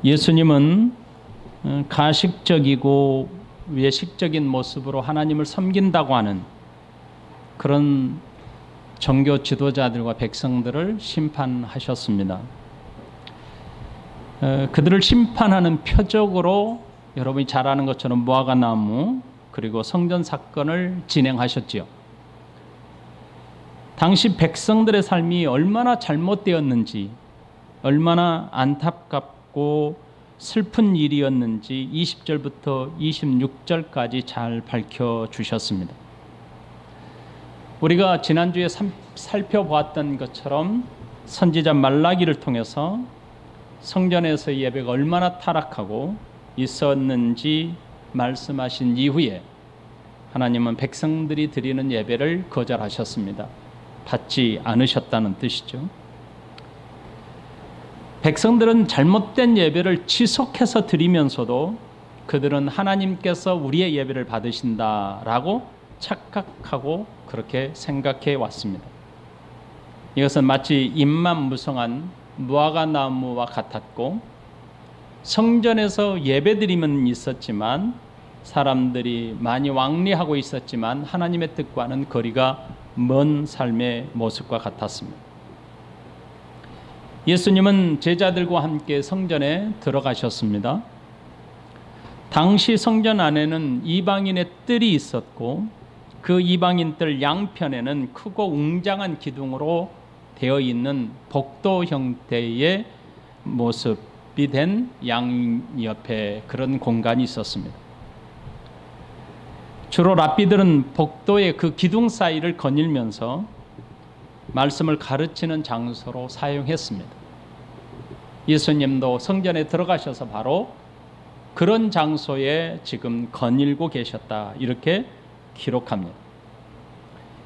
예수님은 가식적이고 외식적인 모습으로 하나님을 섬긴다고 하는 그런 종교 지도자들과 백성들을 심판하셨습니다. 그들을 심판하는 표적으로 여러분이 잘 아는 것처럼 무화과나무 그리고 성전 사건을 진행하셨지요. 당시 백성들의 삶이 얼마나 잘못되었는지, 얼마나 안타깝고 슬픈 일이었는지 20절부터 26절까지 잘 밝혀주셨습니다. 우리가 지난주에 살펴보았던 것처럼 선지자 말라기를 통해서 성전에서의 예배가 얼마나 타락하고 있었는지 말씀하신 이후에 하나님은 백성들이 드리는 예배를 거절하셨습니다. 받지 않으셨다는 뜻이죠. 백성들은 잘못된 예배를 지속해서 드리면서도 그들은 하나님께서 우리의 예배를 받으신다라고 착각하고 그렇게 생각해 왔습니다. 이것은 마치 잎만 무성한 무화과나무와 같았고, 성전에서 예배드림은 있었지만 사람들이 많이 왕래하고 있었지만 하나님의 뜻과는 거리가 먼 삶의 모습과 같았습니다. 예수님은 제자들과 함께 성전에 들어가셨습니다. 당시 성전 안에는 이방인의 뜰이 있었고 그 이방인 뜰 양편에는 크고 웅장한 기둥으로 되어 있는 복도 형태의 모습이 된 양옆에 그런 공간이 있었습니다. 주로 랍비들은 복도의 그 기둥 사이를 거닐면서 말씀을 가르치는 장소로 사용했습니다. 예수님도 성전에 들어가셔서 바로 그런 장소에 지금 거닐고 계셨다, 이렇게 기록합니다.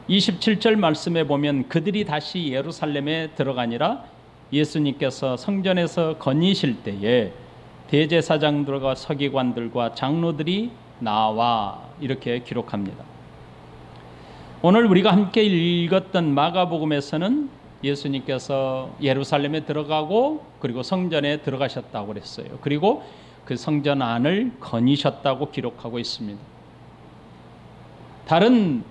27절 말씀에 보면 그들이 다시 예루살렘에 들어가니라 예수님께서 성전에서 거니실 때에 대제사장들과 서기관들과 장로들이 나와, 이렇게 기록합니다. 오늘 우리가 함께 읽었던 마가복음에서는 예수님께서 예루살렘에 들어가고 그리고 성전에 들어가셨다고 그랬어요. 그리고 그 성전 안을 거니셨다고 기록하고 있습니다. 다른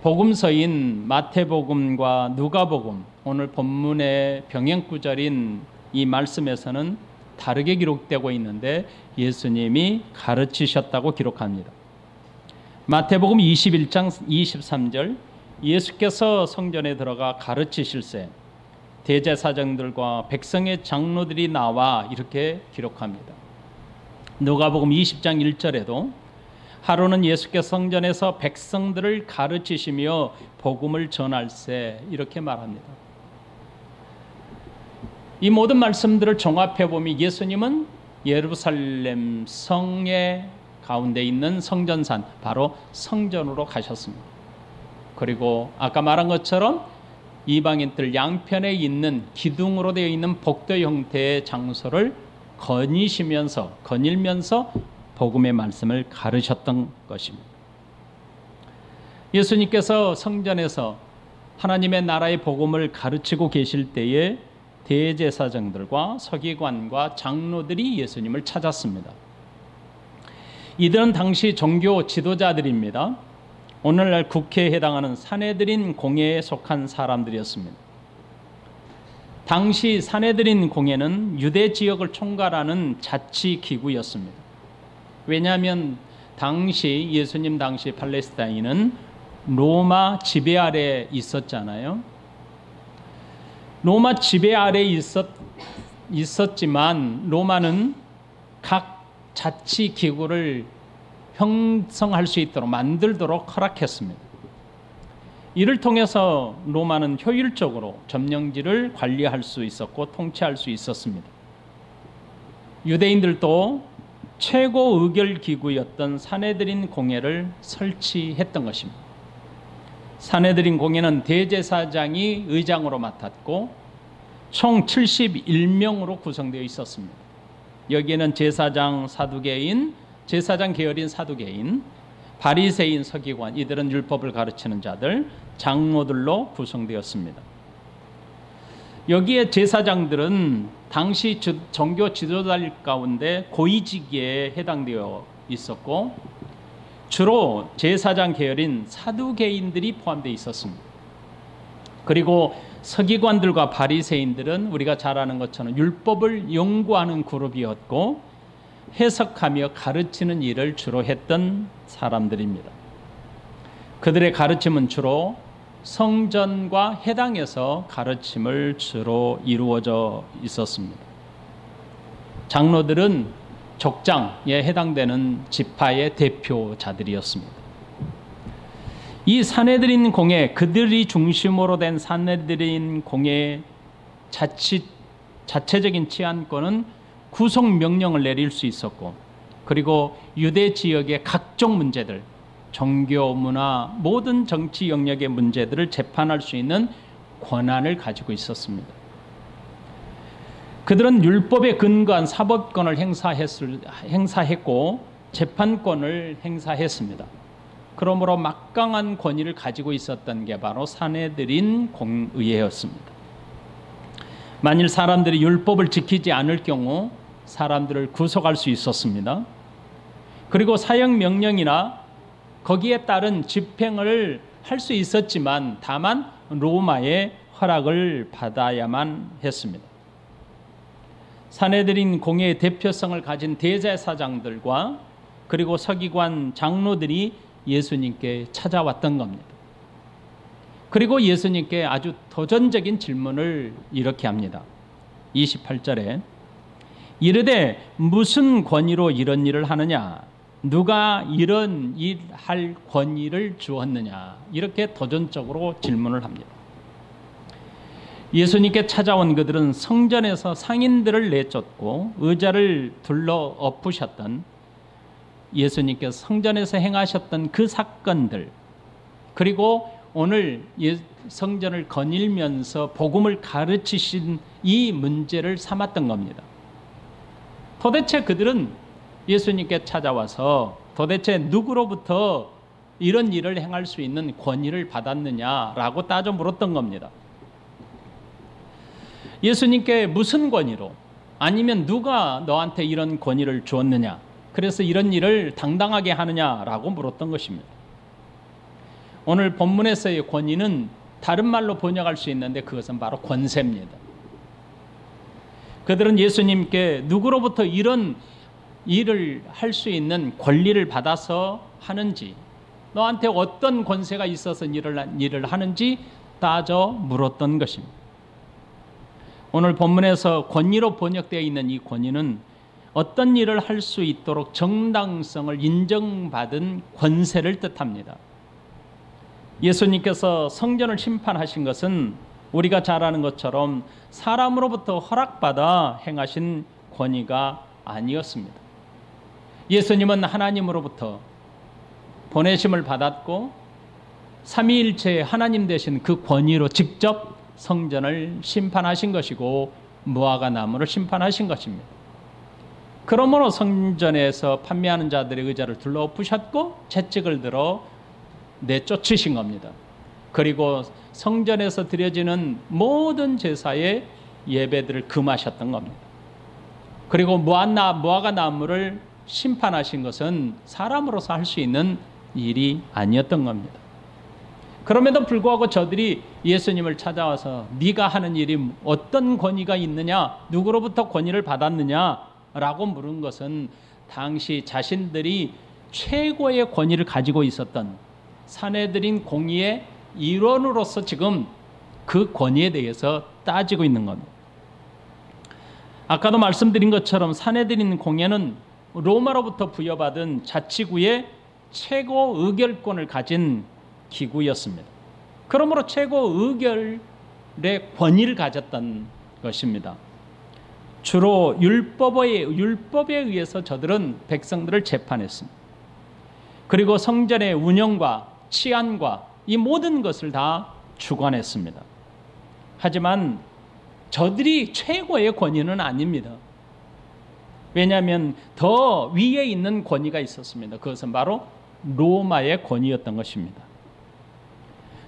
복음서인 마태복음과 누가복음, 오늘 본문의 병행구절인 이 말씀에서는 다르게 기록되고 있는데 예수님이 가르치셨다고 기록합니다. 마태복음 21장 23절, 예수께서 성전에 들어가 가르치실세 대제사장들과 백성의 장로들이 나와, 이렇게 기록합니다. 누가복음 20장 1절에도 하루는 예수께서 성전에서 백성들을 가르치시며 복음을 전할세, 이렇게 말합니다. 이 모든 말씀들을 종합해 보면 예수님은 예루살렘 성의 가운데 있는 성전산, 바로 성전으로 가셨습니다. 그리고 아까 말한 것처럼 이방인들 양편에 있는 기둥으로 되어 있는 복도 형태의 장소를 거닐면서 복음의 말씀을 가르쳤던 것입니다. 예수님께서 성전에서 하나님의 나라의 복음을 가르치고 계실 때에 대제사장들과 서기관과 장로들이 예수님을 찾았습니다. 이들은 당시 종교 지도자들입니다. 오늘날 국회에 해당하는 사내들인 공회에 속한 사람들이었습니다. 당시 사내들인 공회는 유대 지역을 총괄하는 자치기구였습니다. 왜냐하면 예수님 당시 팔레스타인은 로마 지배 아래 있었잖아요. 로마 지배 아래 있었지만 로마는 각 자치기구를 형성할 수 있도록 만들도록 허락했습니다. 이를 통해서 로마는 효율적으로 점령지를 관리할 수 있었고 통치할 수 있었습니다. 유대인들도 최고 의결기구였던 사내들인 공회를 설치했던 것입니다. 사내들인 공회는 대제사장이 의장으로 맡았고 총 71명으로 구성되어 있었습니다. 여기에는 제사장 계열인 사두개인, 바리새인 서기관, 이들은 율법을 가르치는 자들, 장로들로 구성되었습니다. 여기에 제사장들은 당시 종교 지도자들 가운데 고위직에 해당되어 있었고 주로 제사장 계열인 사두개인들이 포함되어 있었습니다. 그리고 서기관들과 바리새인들은 우리가 잘 아는 것처럼 율법을 연구하는 그룹이었고 해석하며 가르치는 일을 주로 했던 사람들입니다. 그들의 가르침은 주로 성전과 해당에서 가르침을 주로 이루어져 있었습니다. 장로들은 족장에 해당되는 지파의 대표자들이었습니다. 이 산헤드린 공회, 그들이 중심으로 된 산헤드린 공회의 자체적인 치안권은 구속 명령을 내릴 수 있었고, 그리고 유대 지역의 각종 문제들, 종교, 문화, 모든 정치 영역의 문제들을 재판할 수 있는 권한을 가지고 있었습니다. 그들은 율법에 근거한 사법권을 행사했고 재판권을 행사했습니다. 그러므로 막강한 권위를 가지고 있었던 게 바로 산헤드린 공의회였습니다. 만일 사람들이 율법을 지키지 않을 경우 사람들을 구속할 수 있었습니다. 그리고 사형 명령이나 거기에 따른 집행을 할 수 있었지만 다만 로마의 허락을 받아야만 했습니다. 산헤드린 공회의 대표성을 가진 대제사장들과 그리고 서기관 장로들이 예수님께 찾아왔던 겁니다. 그리고 예수님께 아주 도전적인 질문을 이렇게 합니다. 28절에 이르되 무슨 권위로 이런 일을 하느냐? 누가 이런 일할 권위를 주었느냐? 이렇게 도전적으로 질문을 합니다. 예수님께 찾아온 그들은 성전에서 상인들을 내쫓고 의자를 둘러 엎으셨던 예수님께서 성전에서 행하셨던 그 사건들, 그리고 오늘 성전을 거닐면서 복음을 가르치신 이 문제를 삼았던 겁니다. 도대체 그들은 예수님께 찾아와서 도대체 누구로부터 이런 일을 행할 수 있는 권위를 받았느냐라고 따져 물었던 겁니다. 예수님께 무슨 권위로, 아니면 누가 너한테 이런 권위를 주었느냐, 그래서 이런 일을 당당하게 하느냐라고 물었던 것입니다. 오늘 본문에서의 권위는 다른 말로 번역할 수 있는데 그것은 바로 권세입니다. 그들은 예수님께 누구로부터 이런 일을 할 수 있는 권리를 받아서 하는지, 너한테 어떤 권세가 있어서 일을 하는지 따져 물었던 것입니다. 오늘 본문에서 권위로 번역되어 있는 이 권위는 어떤 일을 할 수 있도록 정당성을 인정받은 권세를 뜻합니다. 예수님께서 성전을 심판하신 것은 우리가 잘 아는 것처럼 사람으로부터 허락받아 행하신 권위가 아니었습니다. 예수님은 하나님으로부터 보내심을 받았고 삼위일체의 하나님 되신 그 권위로 직접 성전을 심판하신 것이고 무화과 나무를 심판하신 것입니다. 그러므로 성전에서 판매하는 자들의 의자를 둘러엎으셨고 채찍을 들어 내쫓으신 겁니다. 그리고 성전에서 드려지는 모든 제사의 예배들을 금하셨던 겁니다. 그리고 무화과 나무를 심판하신 것은 사람으로서 할 수 있는 일이 아니었던 겁니다. 그럼에도 불구하고 저들이 예수님을 찾아와서 네가 하는 일이 어떤 권위가 있느냐, 누구로부터 권위를 받았느냐라고 물은 것은 당시 자신들이 최고의 권위를 가지고 있었던 산헤드린 공의의 일원으로서 지금 그 권위에 대해서 따지고 있는 겁니다. 아까도 말씀드린 것처럼 산헤드린 공회는 로마로부터 부여받은 자치구의 최고 의결권을 가진 기구였습니다. 그러므로 최고 의결의 권위를 가졌던 것입니다. 주로 율법에 의해서 저들은 백성들을 재판했습니다. 그리고 성전의 운영과 치안과 이 모든 것을 다 주관했습니다. 하지만 저들이 최고의 권위는 아닙니다. 왜냐하면 더 위에 있는 권위가 있었습니다. 그것은 바로 로마의 권위였던 것입니다.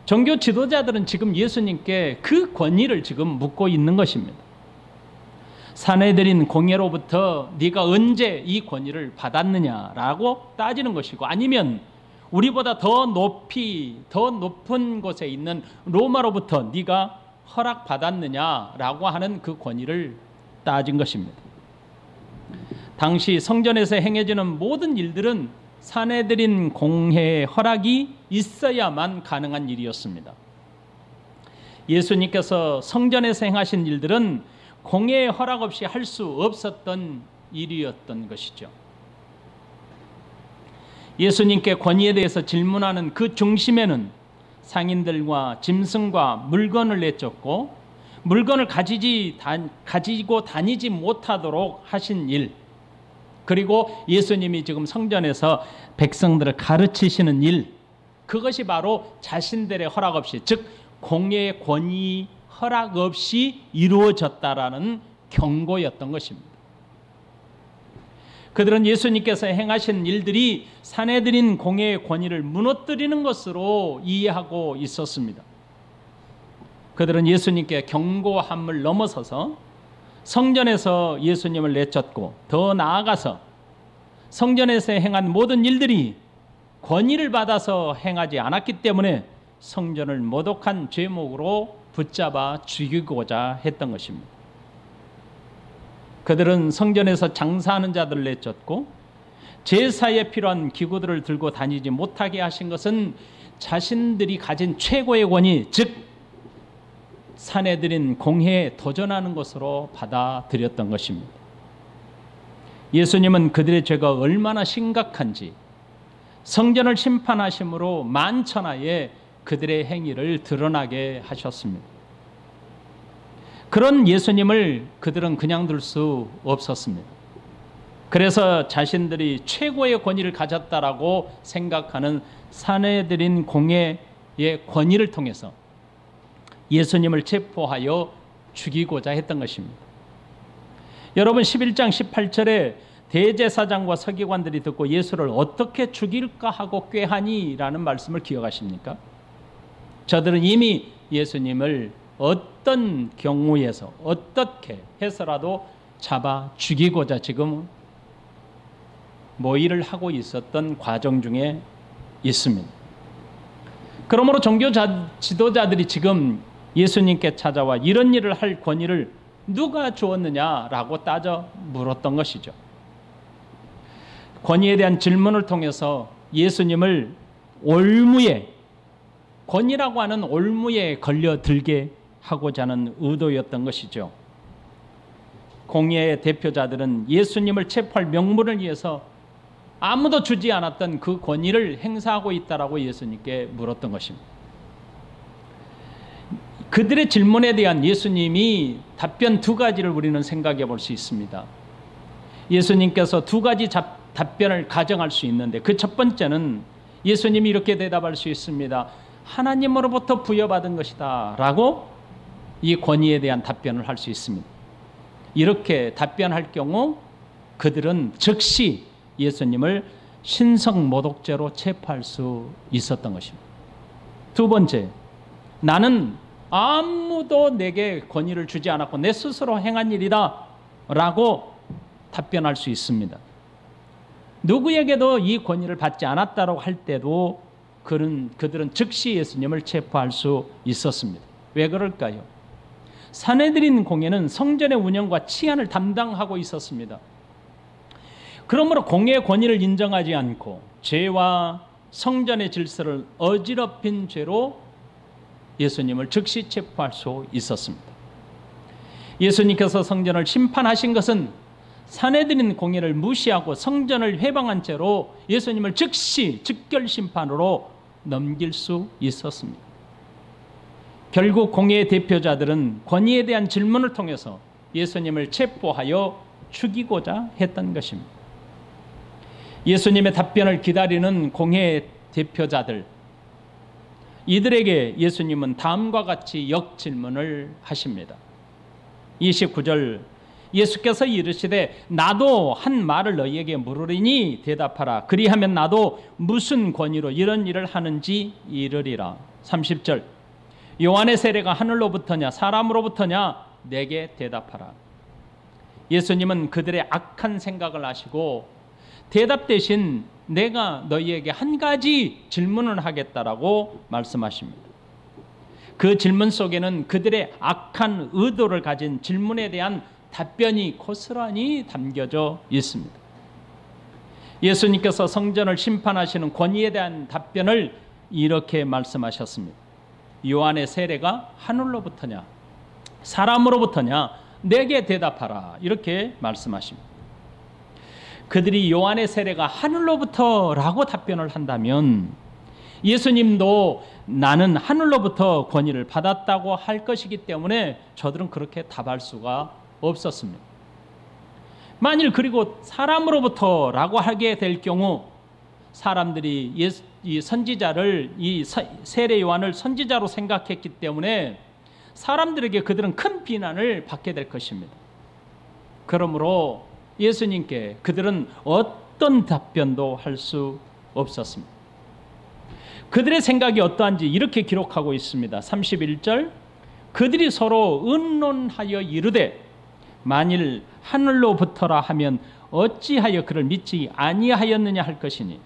종교 지도자들은 지금 예수님께 그 권위를 지금 묻고 있는 것입니다. 사내들인 공예로부터 네가 언제 이 권위를 받았느냐라고 따지는 것이고, 아니면 우리보다 더 높은 곳에 있는 로마로부터 네가 허락받았느냐라고 하는 그 권위를 따진 것입니다. 당시 성전에서 행해지는 모든 일들은 사내들인 공회의 허락이 있어야만 가능한 일이었습니다. 예수님께서 성전에서 행하신 일들은 공회의 허락 없이 할 수 없었던 일이었던 것이죠. 예수님께 권위에 대해서 질문하는 그 중심에는 상인들과 짐승과 물건을 내쫓고 물건을 가지고 다니지 못하도록 하신 일, 그리고 예수님이 지금 성전에서 백성들을 가르치시는 일, 그것이 바로 자신들의 허락 없이, 즉 공예의 권위 허락 없이 이루어졌다라는 경고였던 것입니다. 그들은 예수님께서 행하신 일들이 사내들인 공예의 권위를 무너뜨리는 것으로 이해하고 있었습니다. 그들은 예수님께 경고함을 넘어서서 성전에서 예수님을 내쫓고, 더 나아가서 성전에서 행한 모든 일들이 권위를 받아서 행하지 않았기 때문에 성전을 모독한 죄목으로 붙잡아 죽이고자 했던 것입니다. 그들은 성전에서 장사하는 자들을 내쫓고 제사에 필요한 기구들을 들고 다니지 못하게 하신 것은 자신들이 가진 최고의 권위, 즉 사내들인 공회에 도전하는 것으로 받아들였던 것입니다. 예수님은 그들의 죄가 얼마나 심각한지 성전을 심판하심으로 만천하에 그들의 행위를 드러나게 하셨습니다. 그런 예수님을 그들은 그냥 둘 수 없었습니다. 그래서 자신들이 최고의 권위를 가졌다라고 생각하는 사내들인 공회의 권위를 통해서 예수님을 체포하여 죽이고자 했던 것입니다. 여러분, 11장 18절에 대제사장과 서기관들이 듣고 예수를 어떻게 죽일까 하고 꾀하니라는 말씀을 기억하십니까? 저들은 이미 예수님을 어떤 경우에서 어떻게 해서라도 잡아 죽이고자 지금 모의를 하고 있었던 과정 중에 있습니다. 그러므로 종교 지도자들이 지금 예수님께 찾아와 이런 일을 할 권위를 누가 주었느냐라고 따져 물었던 것이죠. 권위에 대한 질문을 통해서 예수님을 권위라고 하는 올무에 걸려들게 하고자 하는 의도였던 것이죠. 공예의 대표자들은 예수님을 체포할 명분을 위해서 아무도 주지 않았던 그 권위를 행사하고 있다라고 예수님께 물었던 것입니다. 그들의 질문에 대한 예수님이 답변 두 가지를 우리는 생각해 볼 수 있습니다. 예수님께서 두 가지 답변을 가정할 수 있는데, 그 첫 번째는 예수님이 이렇게 대답할 수 있습니다. 하나님으로부터 부여받은 것이다 라고 이 권위에 대한 답변을 할 수 있습니다. 이렇게 답변할 경우 그들은 즉시 예수님을 신성모독죄로 체포할 수 있었던 것입니다. 두 번째, 나는 아무도 내게 권위를 주지 않았고 내 스스로 행한 일이다 라고 답변할 수 있습니다. 누구에게도 이 권위를 받지 않았다고 할 때도 그들은 즉시 예수님을 체포할 수 있었습니다. 왜 그럴까요? 사내들인 공회는 성전의 운영과 치안을 담당하고 있었습니다. 그러므로 공회의 권위를 인정하지 않고 죄와 성전의 질서를 어지럽힌 죄로 예수님을 즉시 체포할 수 있었습니다. 예수님께서 성전을 심판하신 것은 사내들인 공회를 무시하고 성전을 회방한 채로 예수님을 즉시 즉결 심판으로 넘길 수 있었습니다. 결국 공회의 대표자들은 권위에 대한 질문을 통해서 예수님을 체포하여 죽이고자 했던 것입니다. 예수님의 답변을 기다리는 공회의 대표자들, 이들에게 예수님은 다음과 같이 역질문을 하십니다. 29절, 예수께서 이르시되 나도 한 말을 너희에게 물으리니 대답하라. 그리하면 나도 무슨 권위로 이런 일을 하는지 이르리라. 30절 요한의 세례가 하늘로부터냐 사람으로부터냐 내게 대답하라. 예수님은 그들의 악한 생각을 아시고 대답 대신 내가 너희에게 한 가지 질문을 하겠다라고 말씀하십니다. 그 질문 속에는 그들의 악한 의도를 가진 질문에 대한 답변이 고스란히 담겨져 있습니다. 예수님께서 성전을 심판하시는 권위에 대한 답변을 이렇게 말씀하셨습니다. 요한의 세례가 하늘로부터냐 사람으로부터냐 내게 대답하라. 이렇게 말씀하십니다. 그들이 요한의 세례가 하늘로부터라고 답변을 한다면 예수님도 나는 하늘로부터 권위를 받았다고 할 것이기 때문에 저들은 그렇게 답할 수가 없었습니다. 만일 그리고 사람으로부터라고 하게 될 경우 사람들이 이 선지자를 이 세례 요한을 선지자로 생각했기 때문에 사람들에게 그들은 큰 비난을 받게 될 것입니다. 그러므로 예수님께 그들은 어떤 답변도 할 수 없었습니다. 그들의 생각이 어떠한지 이렇게 기록하고 있습니다. 31절 그들이 서로 의논하여 이르되 만일 하늘로부터라 하면 어찌하여 그를 믿지 아니하였느냐 할 것이니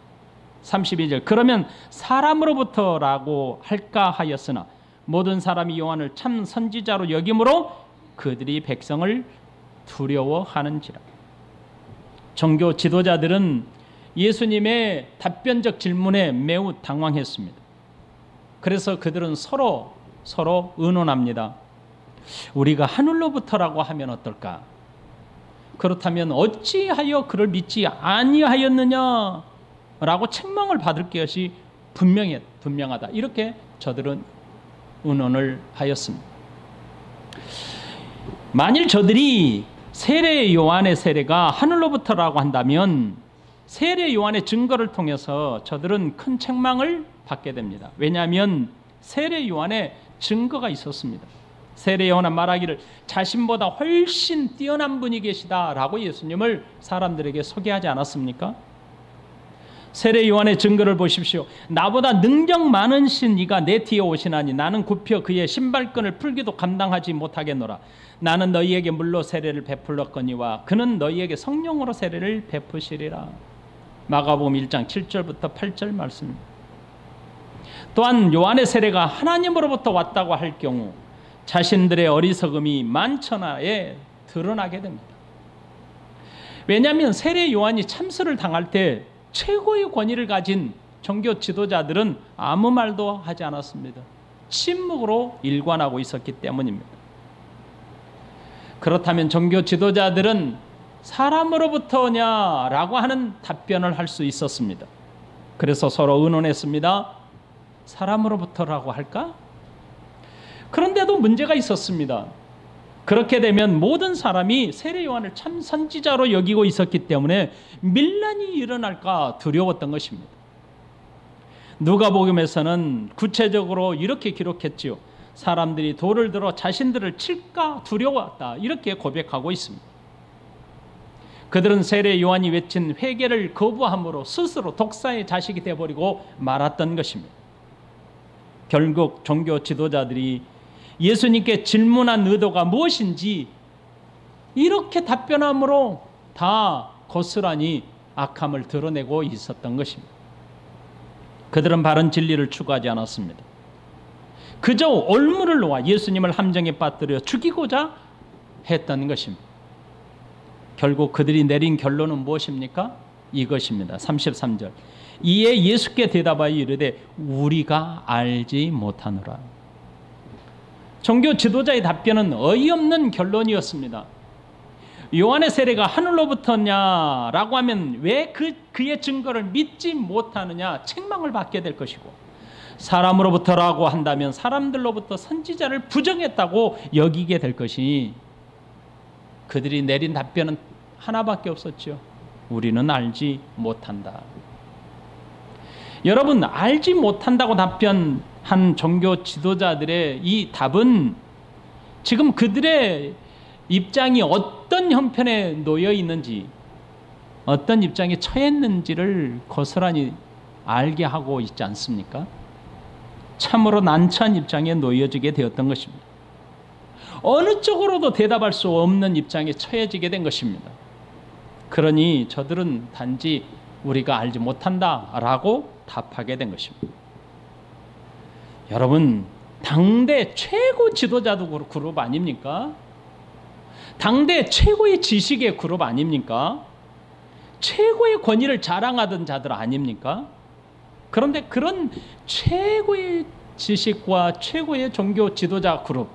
32절 그러면 사람으로부터라고 할까 하였으나 모든 사람이 요한을 참 선지자로 여김으로 그들이 백성을 두려워하는지라. 종교 지도자들은 예수님의 답변적 질문에 매우 당황했습니다. 그래서 그들은 서로 의논합니다. 우리가 하늘로부터라고 하면 어떨까? 그렇다면 어찌하여 그를 믿지 아니하였느냐? 라고 책망을 받을 것이 분명하다. 이렇게 저들은 의논을 하였습니다. 만일 저들이 세례 요한의 세례가 하늘로부터라고 한다면 세례 요한의 증거를 통해서 저들은 큰 책망을 받게 됩니다. 왜냐하면 세례 요한의 증거가 있었습니다. 세례 요한은 말하기를 자신보다 훨씬 뛰어난 분이 계시다라고 예수님을 사람들에게 소개하지 않았습니까? 세례 요한의 증거를 보십시오. 나보다 능력 많으신 이가 내 뒤에 오시나니 나는 굽혀 그의 신발끈을 풀기도 감당하지 못하겠노라. 나는 너희에게 물로 세례를 베풀었거니와 그는 너희에게 성령으로 세례를 베푸시리라. 마가복음 1장 7절부터 8절 말씀입니다. 또한 요한의 세례가 하나님으로부터 왔다고 할 경우 자신들의 어리석음이 만천하에 드러나게 됩니다. 왜냐하면 세례 요한이 참수를 당할 때 최고의 권위를 가진 종교 지도자들은 아무 말도 하지 않았습니다. 침묵으로 일관하고 있었기 때문입니다. 그렇다면 종교 지도자들은 사람으로부터냐라고 하는 답변을 할 수 있었습니다. 그래서 서로 의논했습니다. 사람으로부터라고 할까? 그런데도 문제가 있었습니다. 그렇게 되면 모든 사람이 세례 요한을 참 선지자로 여기고 있었기 때문에 밀란이 일어날까 두려웠던 것입니다. 누가복음에서는 구체적으로 이렇게 기록했지요. 사람들이 돌을 들어 자신들을 칠까 두려웠다. 이렇게 고백하고 있습니다. 그들은 세례 요한이 외친 회개를 거부함으로 스스로 독사의 자식이 되어버리고 말았던 것입니다. 결국 종교 지도자들이 예수님께 질문한 의도가 무엇인지 이렇게 답변함으로 다 고스란히 악함을 드러내고 있었던 것입니다. 그들은 바른 진리를 추구하지 않았습니다. 그저 올무를 놓아 예수님을 함정에 빠뜨려 죽이고자 했던 것입니다. 결국 그들이 내린 결론은 무엇입니까? 이것입니다. 33절 이에 예수께 대답하여 이르되 우리가 알지 못하노라. 종교 지도자의 답변은 어이없는 결론이었습니다. 요한의 세례가 하늘로부터냐라고 하면 왜 그의 증거를 믿지 못하느냐 책망을 받게 될 것이고, 사람으로부터라고 한다면 사람들로부터 선지자를 부정했다고 여기게 될 것이니 그들이 내린 답변은 하나밖에 없었죠. 우리는 알지 못한다. 여러분, 알지 못한다고 답변한 종교 지도자들의 이 답은 지금 그들의 입장이 어떤 형편에 놓여 있는지, 어떤 입장에 처했는지를 고스란히 알게 하고 있지 않습니까? 참으로 난처한 입장에 놓여지게 되었던 것입니다. 어느 쪽으로도 대답할 수 없는 입장에 처해지게 된 것입니다. 그러니 저들은 단지 우리가 알지 못한다라고 답하게 된 것입니다. 여러분, 당대 최고 지도자도 그룹 아닙니까? 당대 최고의 지식의 그룹 아닙니까? 최고의 권위를 자랑하던 자들 아닙니까? 그런데 그런 최고의 지식과 최고의 종교 지도자 그룹,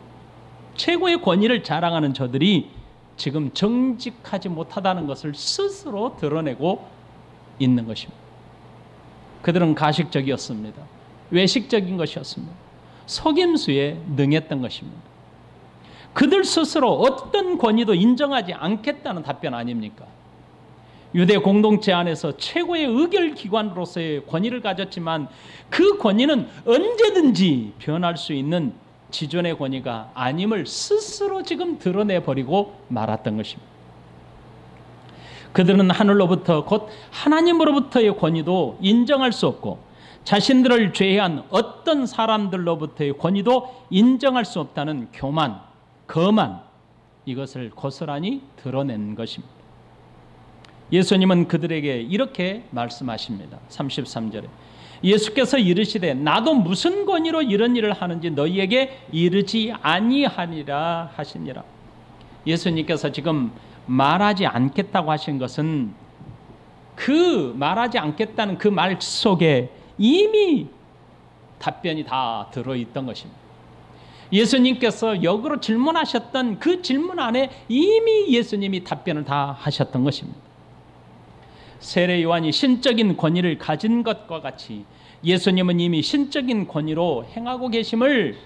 최고의 권위를 자랑하는 저들이 지금 정직하지 못하다는 것을 스스로 드러내고 있는 것입니다. 그들은 가식적이었습니다. 외식적인 것이었습니다. 속임수에 능했던 것입니다. 그들 스스로 어떤 권위도 인정하지 않겠다는 답변 아닙니까? 유대 공동체 안에서 최고의 의결기관으로서의 권위를 가졌지만 그 권위는 언제든지 변할 수 있는 지존의 권위가 아님을 스스로 지금 드러내버리고 말았던 것입니다. 그들은 하늘로부터 곧 하나님으로부터의 권위도 인정할 수 없고 자신들을 제외한 어떤 사람들로부터의 권위도 인정할 수 없다는 교만, 거만, 이것을 고스란히 드러낸 것입니다. 예수님은 그들에게 이렇게 말씀하십니다. 33절에 예수께서 이르시되 나도 무슨 권위로 이런 일을 하는지 너희에게 이르지 아니하니라 하시니라. 예수님께서 지금 말하지 않겠다고 하신 것은 그 말하지 않겠다는 그 말 속에 이미 답변이 다 들어있던 것입니다. 예수님께서 역으로 질문하셨던 그 질문 안에 이미 예수님이 답변을 다 하셨던 것입니다. 세례 요한이 신적인 권위를 가진 것과 같이 예수님은 이미 신적인 권위로 행하고 계심을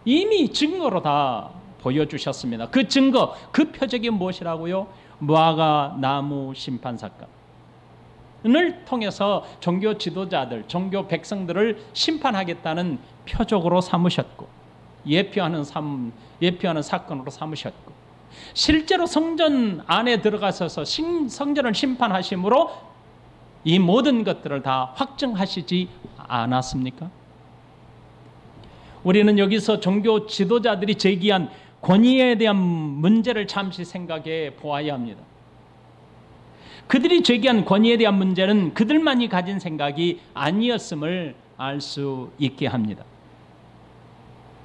이미 증거로 다 보여주셨습니다. 그 증거, 그 표적이 무엇이라고요? 무화과 나무 심판 사건을 통해서 종교 지도자들, 종교 백성들을 심판하겠다는 표적으로 삼으셨고 예표하는 사건으로 삼으셨고 실제로 성전 안에 들어가셔서 성전을 심판하심으로 이 모든 것들을 다 확증하시지 않았습니까? 우리는 여기서 종교 지도자들이 제기한 권위에 대한 문제를 잠시 생각해 보아야 합니다. 그들이 제기한 권위에 대한 문제는 그들만이 가진 생각이 아니었음을 알 수 있게 합니다.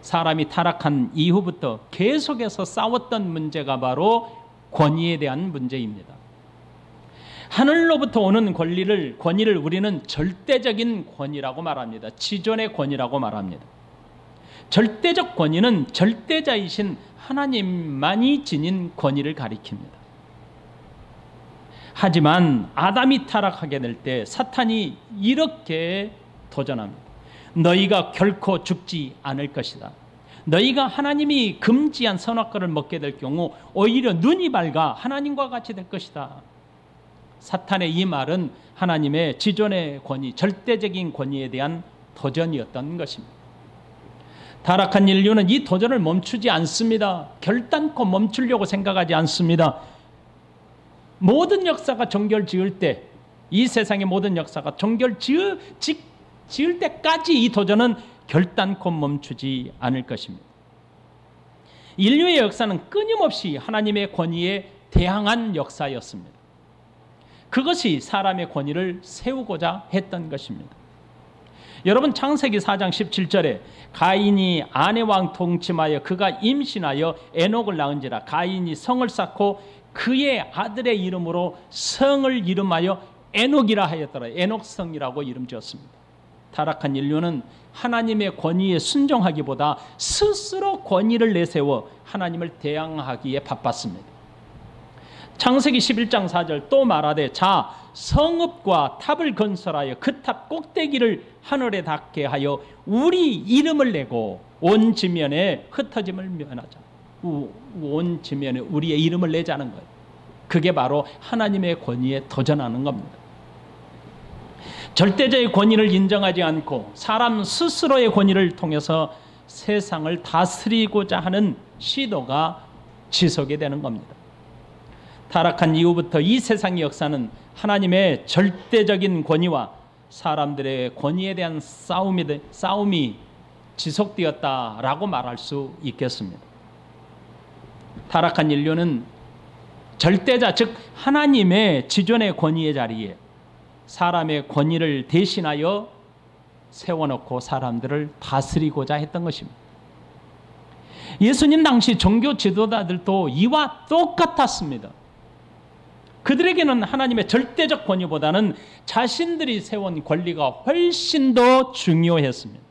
사람이 타락한 이후부터 계속해서 싸웠던 문제가 바로 권위에 대한 문제입니다. 하늘로부터 오는 권위를 우리는 절대적인 권위라고 말합니다. 지존의 권위라고 말합니다. 절대적 권위는 절대자이신 하나님만이 지닌 권위를 가리킵니다. 하지만 아담이 타락하게 될 때 사탄이 이렇게 도전합니다. 너희가 결코 죽지 않을 것이다. 너희가 하나님이 금지한 선악과를 먹게 될 경우 오히려 눈이 밝아 하나님과 같이 될 것이다. 사탄의 이 말은 하나님의 지존의 권위, 절대적인 권위에 대한 도전이었던 것입니다. 타락한 인류는 이 도전을 멈추지 않습니다. 결단코 멈추려고 생각하지 않습니다. 모든 역사가 종결 지을 때, 이 세상의 모든 역사가 종결 지을 때까지 이 도전은 결단코 멈추지 않을 것입니다. 인류의 역사는 끊임없이 하나님의 권위에 대항한 역사였습니다. 그것이 사람의 권위를 세우고자 했던 것입니다. 여러분, 창세기 4장 17절에 가인이 아내와 동침하여 그가 임신하여 에녹을 낳은지라 가인이 성을 쌓고 그의 아들의 이름으로 성을 이름하여 에녹이라 하였더라. 에녹성이라고 이름 지었습니다. 타락한 인류는 하나님의 권위에 순종하기보다 스스로 권위를 내세워 하나님을 대항하기에 바빴습니다. 창세기 11장 4절 또 말하되 자 성읍과 탑을 건설하여 그 탑 꼭대기를 하늘에 닿게 하여 우리 이름을 내고 온 지면에 흩어짐을 면하자. 온 지면에 우리의 이름을 내자는 거예요. 그게 바로 하나님의 권위에 도전하는 겁니다. 절대자의 권위를 인정하지 않고 사람 스스로의 권위를 통해서 세상을 다스리고자 하는 시도가 지속이 되는 겁니다. 타락한 이후부터 이 세상의 역사는 하나님의 절대적인 권위와 사람들의 권위에 대한 싸움이 지속되었다라고 말할 수 있겠습니다. 타락한 인류는 절대자, 즉 하나님의 지존의 권위의 자리에 사람의 권위를 대신하여 세워놓고 사람들을 다스리고자 했던 것입니다. 예수님 당시 종교 지도자들도 이와 똑같았습니다. 그들에게는 하나님의 절대적 권위보다는 자신들이 세운 권리가 훨씬 더 중요했습니다.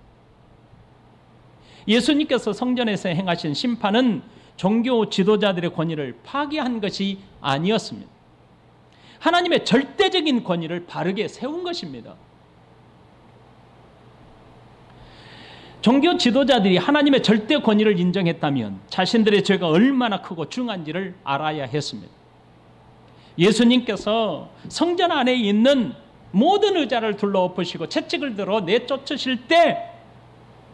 예수님께서 성전에서 행하신 심판은 종교 지도자들의 권위를 파기한 것이 아니었습니다. 하나님의 절대적인 권위를 바르게 세운 것입니다. 종교 지도자들이 하나님의 절대 권위를 인정했다면 자신들의 죄가 얼마나 크고 중한지를 알아야 했습니다. 예수님께서 성전 안에 있는 모든 의자를 둘러엎으시고 채찍을 들어 내쫓으실 때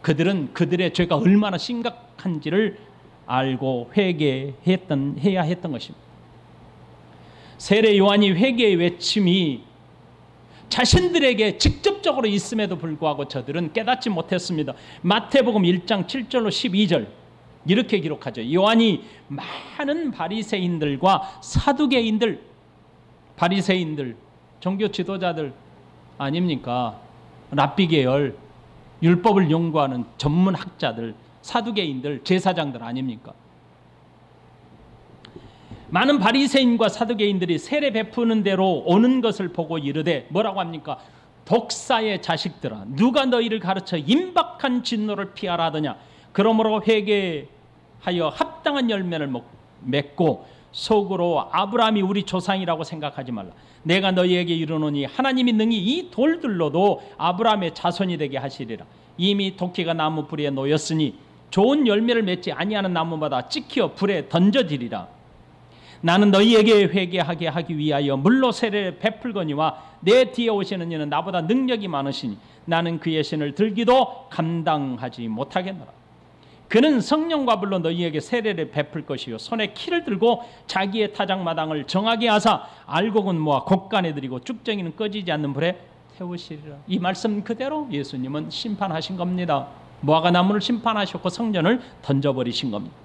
그들은 그들의 죄가 얼마나 심각한지를 알고 회개해야 했던 것입니다. 세례 요한이 회개의 외침이 자신들에게 직접적으로 있음에도 불구하고 저들은 깨닫지 못했습니다. 마태복음 1장 7절로 12절 이렇게 기록하죠. 요한이 많은 바리새인들과 사두개인들, 바리새인들, 종교 지도자들 아닙니까? 랍비 계열, 율법을 연구하는 전문 학자들, 사두개인들, 제사장들 아닙니까? 많은 바리새인과 사두개인들이 세례 베푸는 대로 오는 것을 보고 이르되 뭐라고 합니까? 독사의 자식들아, 누가 너희를 가르쳐 임박한 진노를 피하라 하더냐? 그러므로 회개하여 합당한 열매를 맺고 속으로 아브라함이 우리 조상이라고 생각하지 말라. 내가 너희에게 이르노니 하나님이 능히 이 돌들로도 아브라함의 자손이 되게 하시리라. 이미 도끼가 나무 불에 놓였으니 좋은 열매를 맺지 아니하는 나무마다 찍혀 불에 던져지리라. 나는 너희에게 회개하게 하기 위하여 물로 세례를 베풀거니와 내 뒤에 오시는 이는 나보다 능력이 많으시니 나는 그의 신을 들기도 감당하지 못하겠노라. 그는 성령과 불로 너희에게 세례를 베풀 것이요 손에 키를 들고 자기의 타작마당을 정하게 하사 알곡은 모아 곡간에 들이고 쭉정이는 꺼지지 않는 불에 태우시리라. 이 말씀 그대로 예수님은 심판하신 겁니다. 무화과 나무를 심판하셨고 성전을 던져버리신 겁니다.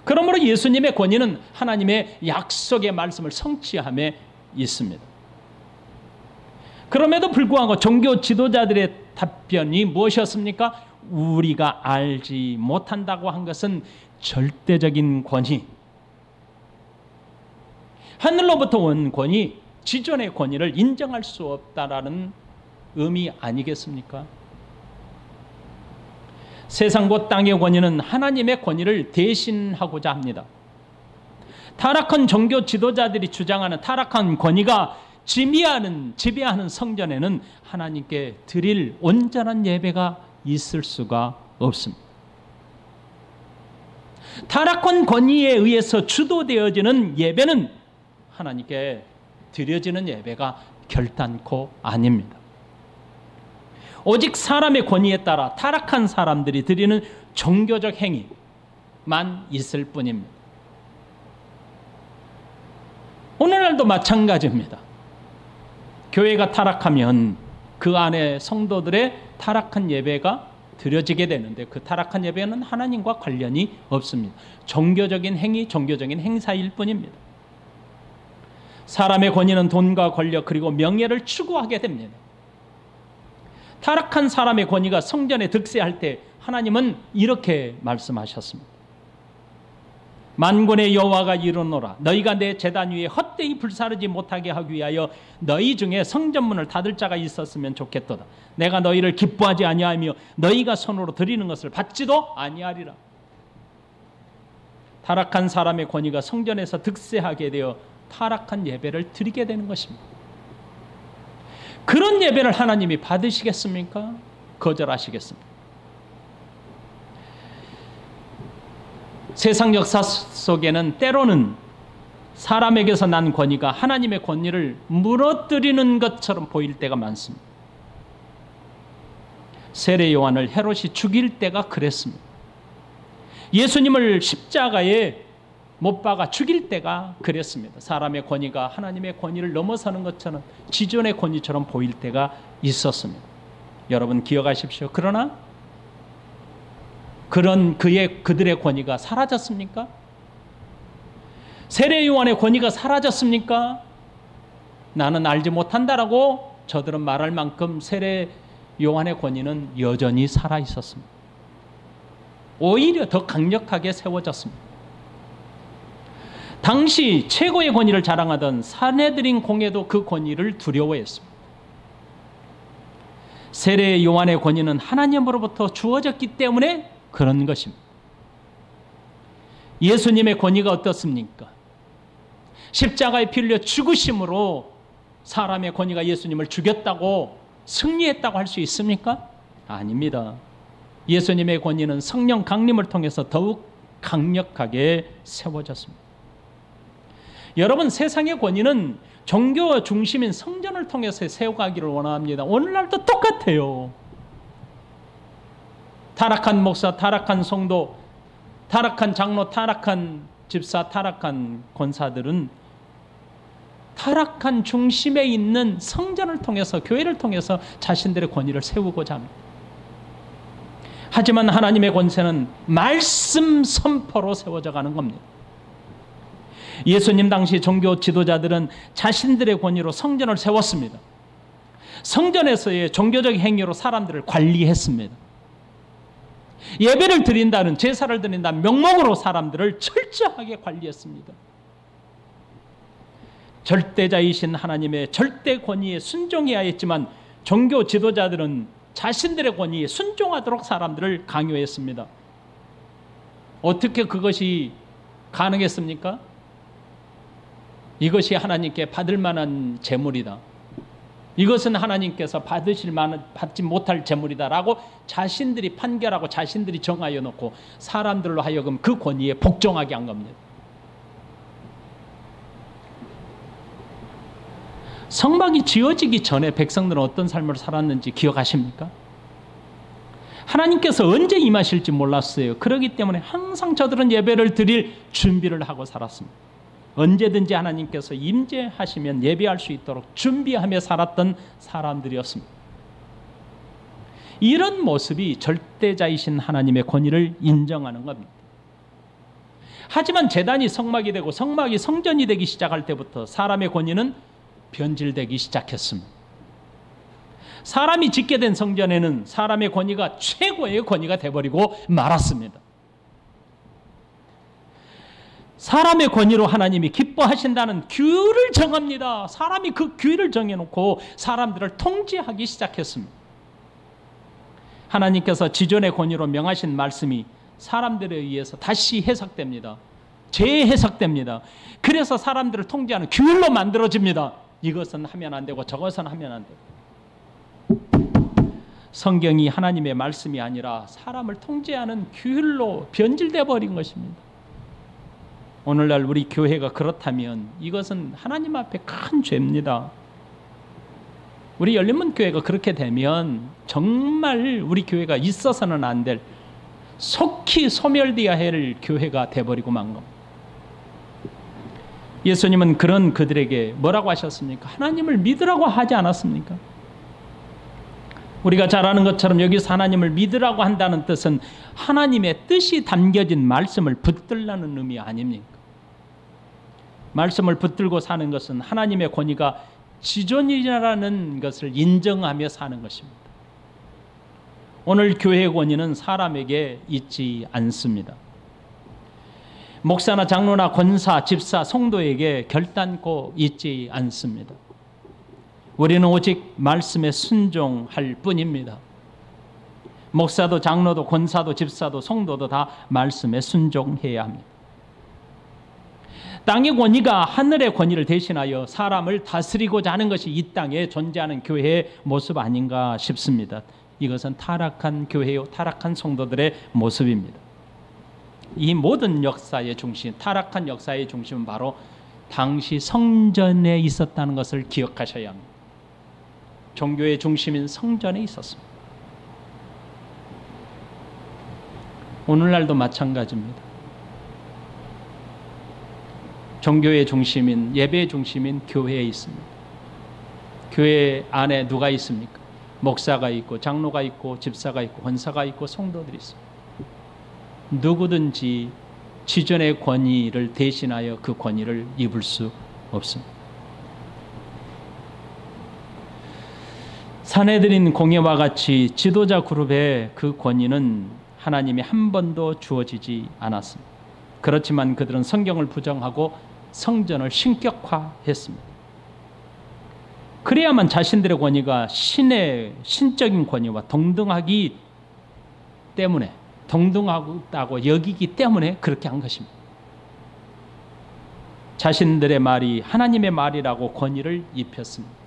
그러므로 예수님의 권위는 하나님의 약속의 말씀을 성취함에 있습니다. 그럼에도 불구하고 종교 지도자들의 답변이 무엇이었습니까? 우리가 알지 못한다고 한 것은 절대적인 권위, 하늘로부터 온 권위, 지존의 권위를 인정할 수 없다라는 의미 아니겠습니까? 세상과 땅의 권위는 하나님의 권위를 대신하고자 합니다. 타락한 종교 지도자들이 주장하는 타락한 권위가 지배하는 성전에는 하나님께 드릴 온전한 예배가 있을 수가 없습니다. 타락한 권위에 의해서 주도되어지는 예배는 하나님께 드려지는 예배가 결단코 아닙니다. 오직 사람의 권위에 따라 타락한 사람들이 드리는 종교적 행위만 있을 뿐입니다. 오늘날도 마찬가지입니다. 교회가 타락하면 그 안에 성도들의 타락한 예배가 드려지게 되는데 그 타락한 예배는 하나님과 관련이 없습니다. 종교적인 행위, 종교적인 행사일 뿐입니다. 사람의 권위는 돈과 권력 그리고 명예를 추구하게 됩니다. 타락한 사람의 권위가 성전에 득세할 때 하나님은 이렇게 말씀하셨습니다. 만군의 여호와가 이르노라. 너희가 내 제단 위에 헛되이 불사르지 못하게 하기 위하여 너희 중에 성전문을 닫을 자가 있었으면 좋겠도다. 내가 너희를 기뻐하지 아니하며 너희가 손으로 드리는 것을 받지도 아니하리라. 타락한 사람의 권위가 성전에서 득세하게 되어 타락한 예배를 드리게 되는 것입니다. 그런 예배를 하나님이 받으시겠습니까? 거절하시겠습니까? 세상 역사 속에는 때로는 사람에게서 난 권위가 하나님의 권위를 무너뜨리는 것처럼 보일 때가 많습니다. 세례 요한을 헤롯이 죽일 때가 그랬습니다. 예수님을 십자가에 못 박아 죽일 때가 그랬습니다. 사람의 권위가 하나님의 권위를 넘어서는 것처럼 지존의 권위처럼 보일 때가 있었습니다. 여러분 기억하십시오. 그러나 그들의 권위가 사라졌습니까? 세례 요한의 권위가 사라졌습니까? 나는 알지 못한다라고 저들은 말할 만큼 세례 요한의 권위는 여전히 살아 있었습니다. 오히려 더 강력하게 세워졌습니다. 당시 최고의 권위를 자랑하던 산헤드린 공회도 그 권위를 두려워했습니다. 세례 요한의 권위는 하나님으로부터 주어졌기 때문에 그런 것입니다. 예수님의 권위가 어떻습니까? 십자가에 피 흘려 죽으심으로 사람의 권위가 예수님을 죽였다고 승리했다고 할 수 있습니까? 아닙니다. 예수님의 권위는 성령 강림을 통해서 더욱 강력하게 세워졌습니다. 여러분, 세상의 권위는 종교 중심인 성전을 통해서 세워가기를 원합니다. 오늘날도 똑같아요. 타락한 목사, 타락한 성도, 타락한 장로, 타락한 집사, 타락한 권사들은 타락한 중심에 있는 성전을 통해서, 교회를 통해서 자신들의 권위를 세우고자 합니다. 하지만 하나님의 권세는 말씀 선포로 세워져 가는 겁니다. 예수님 당시 종교 지도자들은 자신들의 권위로 성전을 세웠습니다. 성전에서의 종교적 행위로 사람들을 관리했습니다. 예배를 드린다는, 제사를 드린다는 명목으로 사람들을 철저하게 관리했습니다. 절대자이신 하나님의 절대 권위에 순종해야 했지만 종교 지도자들은 자신들의 권위에 순종하도록 사람들을 강요했습니다. 어떻게 그것이 가능했습니까? 이것이 하나님께 받을 만한 재물이다. 이것은 하나님께서 받지 못할 재물이다라고 자신들이 판결하고 자신들이 정하여 놓고 사람들로 하여금 그 권위에 복종하게 한 겁니다. 성막이 지어지기 전에 백성들은 어떤 삶을 살았는지 기억하십니까? 하나님께서 언제 임하실지 몰랐어요. 그렇기 때문에 항상 저들은 예배를 드릴 준비를 하고 살았습니다. 언제든지 하나님께서 임재하시면 예배할 수 있도록 준비하며 살았던 사람들이었습니다. 이런 모습이 절대자이신 하나님의 권위를 인정하는 겁니다. 하지만 제단이 성막이 되고 성막이 성전이 되기 시작할 때부터 사람의 권위는 변질되기 시작했습니다. 사람이 짓게 된 성전에는 사람의 권위가 최고의 권위가 되어버리고 말았습니다. 사람의 권위로 하나님이 기뻐하신다는 규율을 정합니다. 사람이 그 규율을 정해놓고 사람들을 통제하기 시작했습니다. 하나님께서 지존의 권위로 명하신 말씀이 사람들에 의해서 다시 해석됩니다. 재해석됩니다. 그래서 사람들을 통제하는 규율로 만들어집니다. 이것은 하면 안 되고 저것은 하면 안 되고. 성경이 하나님의 말씀이 아니라 사람을 통제하는 규율로 변질되어 버린 것입니다. 오늘날 우리 교회가 그렇다면 이것은 하나님 앞에 큰 죄입니다. 우리 열린문 교회가 그렇게 되면 정말 우리 교회가 있어서는 안 될, 속히 소멸되어야 할 교회가 돼버리고 만 겁니다. 예수님은 그런 그들에게 뭐라고 하셨습니까? 하나님을 믿으라고 하지 않았습니까? 우리가 잘 아는 것처럼 여기서 하나님을 믿으라고 한다는 뜻은 하나님의 뜻이 담겨진 말씀을 붙들라는 의미 아닙니까? 말씀을 붙들고 사는 것은 하나님의 권위가 지존이라는 것을 인정하며 사는 것입니다. 오늘 교회의 권위는 사람에게 있지 않습니다. 목사나 장로나 권사, 집사, 성도에게 결단코 있지 않습니다. 우리는 오직 말씀에 순종할 뿐입니다. 목사도 장로도 권사도 집사도 성도도 다 말씀에 순종해야 합니다. 땅의 권위가 하늘의 권위를 대신하여 사람을 다스리고자 하는 것이 이 땅에 존재하는 교회의 모습 아닌가 싶습니다. 이것은 타락한 교회요, 타락한 성도들의 모습입니다. 이 모든 역사의 중심, 타락한 역사의 중심은 바로 당시 성전에 있었다는 것을 기억하셔야 합니다. 종교의 중심인 성전에 있었습니다. 오늘날도 마찬가지입니다. 종교의 중심인, 예배의 중심인 교회에 있습니다. 교회 안에 누가 있습니까? 목사가 있고 장로가 있고 집사가 있고 권사가 있고 성도들이 있습니다. 누구든지 지존의 권위를 대신하여 그 권위를 입을 수 없습니다. 사내들인 공예와 같이 지도자 그룹의 그 권위는 하나님이 한 번도 주어지지 않았습니다. 그렇지만 그들은 성경을 부정하고 성전을 신격화했습니다. 그래야만 자신들의 권위가 신의 신적인 권위와 동등하기 때문에, 동등하다고 여기기 때문에 그렇게 한 것입니다. 자신들의 말이 하나님의 말이라고 권위를 입혔습니다.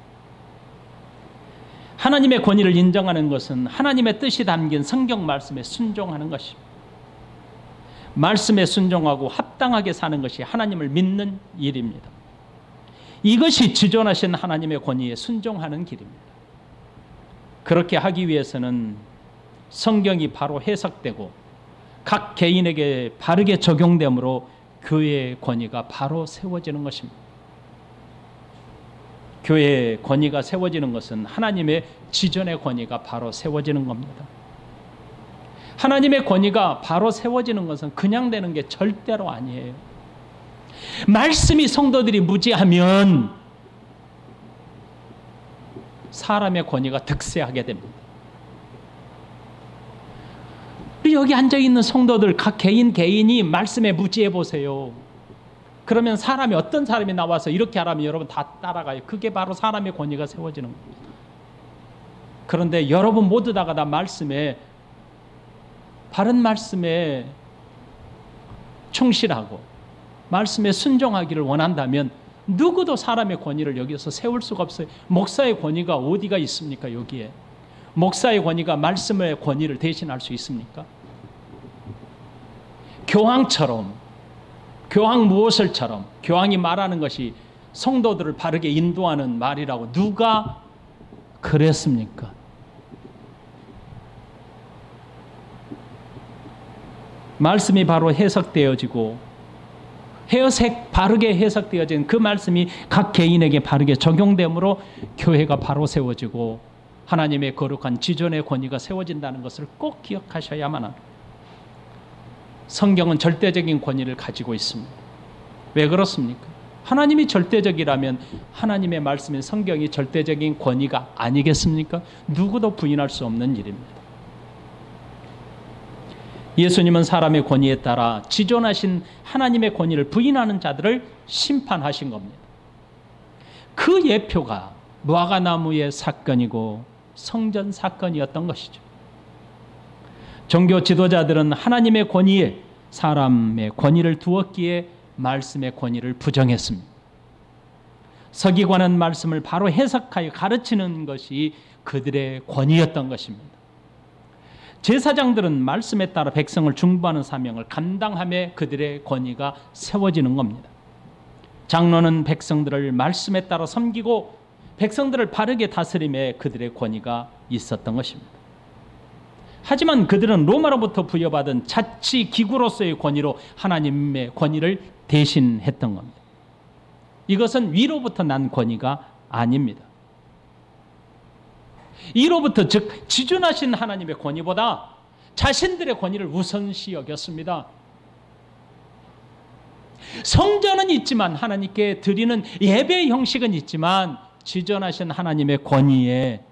하나님의 권위를 인정하는 것은 하나님의 뜻이 담긴 성경 말씀에 순종하는 것입니다. 말씀에 순종하고 합당하게 사는 것이 하나님을 믿는 일입니다. 이것이 지존하신 하나님의 권위에 순종하는 길입니다. 그렇게 하기 위해서는 성경이 바로 해석되고 각 개인에게 바르게 적용되므로 교회의 권위가 바로 세워지는 것입니다. 교회의 권위가 세워지는 것은 하나님의 지존의 권위가 바로 세워지는 겁니다. 하나님의 권위가 바로 세워지는 것은 그냥 되는 게 절대로 아니에요. 말씀이 성도들이 무지하면 사람의 권위가 득세하게 됩니다. 우리 여기 앉아있는 성도들 각 개인이 말씀에 무지해 보세요. 그러면 사람이, 어떤 사람이 나와서 이렇게 하라면 여러분 다 따라가요. 그게 바로 사람의 권위가 세워지는 겁니다. 그런데 여러분 모두 다가 다 말씀에, 바른 말씀에 충실하고 말씀에 순종하기를 원한다면 누구도 사람의 권위를 여기서 세울 수가 없어요. 목사의 권위가 어디가 있습니까? 여기에 목사의 권위가 말씀의 권위를 대신할 수 있습니까? 교황처럼, 교황 무엇을처럼 교황이 말하는 것이 성도들을 바르게 인도하는 말이라고 누가 그랬습니까? 말씀이 바로 해석되어지고 바르게 해석되어진 그 말씀이 각 개인에게 바르게 적용되므로 교회가 바로 세워지고 하나님의 거룩한 지존의 권위가 세워진다는 것을 꼭 기억하셔야만 합니다. 성경은 절대적인 권위를 가지고 있습니다. 왜 그렇습니까? 하나님이 절대적이라면 하나님의 말씀인 성경이 절대적인 권위가 아니겠습니까? 누구도 부인할 수 없는 일입니다. 예수님은 사람의 권위에 따라 지존하신 하나님의 권위를 부인하는 자들을 심판하신 겁니다. 그 예표가 무화과나무의 사건이고 성전 사건이었던 것이죠. 종교 지도자들은 하나님의 권위에 사람의 권위를 두었기에 말씀의 권위를 부정했습니다. 서기관은 말씀을 바로 해석하여 가르치는 것이 그들의 권위였던 것입니다. 제사장들은 말씀에 따라 백성을 중보하는 사명을 감당함에 그들의 권위가 세워지는 겁니다. 장로는 백성들을 말씀에 따라 섬기고 백성들을 바르게 다스림에 그들의 권위가 있었던 것입니다. 하지만 그들은 로마로부터 부여받은 자치 기구로서의 권위로 하나님의 권위를 대신했던 겁니다. 이것은 위로부터 난 권위가 아닙니다. 이로부터, 즉 지존하신 하나님의 권위보다 자신들의 권위를 우선시 여겼습니다. 성전은 있지만, 하나님께 드리는 예배의 형식은 있지만 지존하신 하나님의 권위에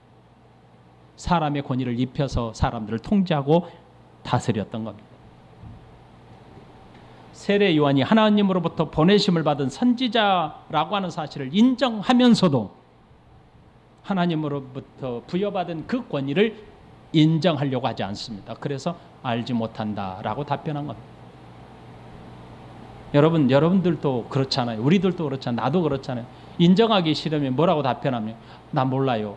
사람의 권위를 입혀서 사람들을 통제하고 다스렸던 겁니다. 세례 요한이 하나님으로부터 보내심을 받은 선지자라고 하는 사실을 인정하면서도 하나님으로부터 부여받은 그 권위를 인정하려고 하지 않습니다. 그래서 알지 못한다라고 답변한 겁니다. 여러분들도 그렇잖아요. 우리들도 그렇잖아요. 나도 그렇잖아요. 인정하기 싫으면 뭐라고 답변하면 나 몰라요.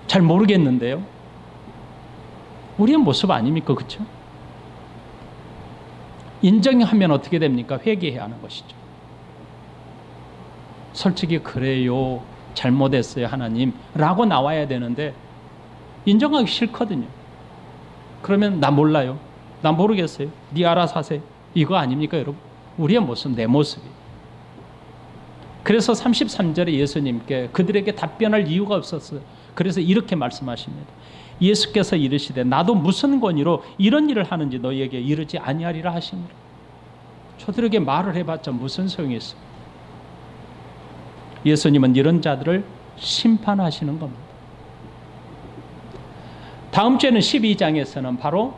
잘 모르겠는데요. 우리의 모습 아닙니까? 그렇죠? 인정하면 어떻게 됩니까? 회개해야 하는 것이죠. 솔직히 그래요. 잘못했어요 하나님 라고 나와야 되는데 인정하기 싫거든요. 그러면 나 몰라요. 나 모르겠어요. 네 알아서 하세요. 이거 아닙니까, 여러분? 우리의 모습, 내 모습이. 그래서 33절에 예수님께 그들에게 답변할 이유가 없었어요. 그래서 이렇게 말씀하십니다. 예수께서 이르시되 나도 무슨 권위로 이런 일을 하는지 너희에게 이르지 아니하리라 하시니라. 저들에게 말을 해봤자 무슨 소용이 있어? 예수님은 이런 자들을 심판하시는 겁니다. 다음 주에는 12장에서는 바로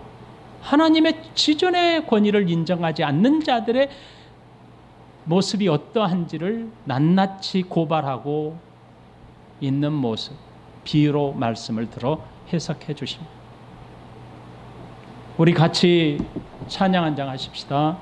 하나님의 지존의 권위를 인정하지 않는 자들의 모습이 어떠한지를 낱낱이 고발하고 있는 모습, 비유로 말씀을 들어 해석해 주십니다. 우리 같이 찬양 한 장 하십시다.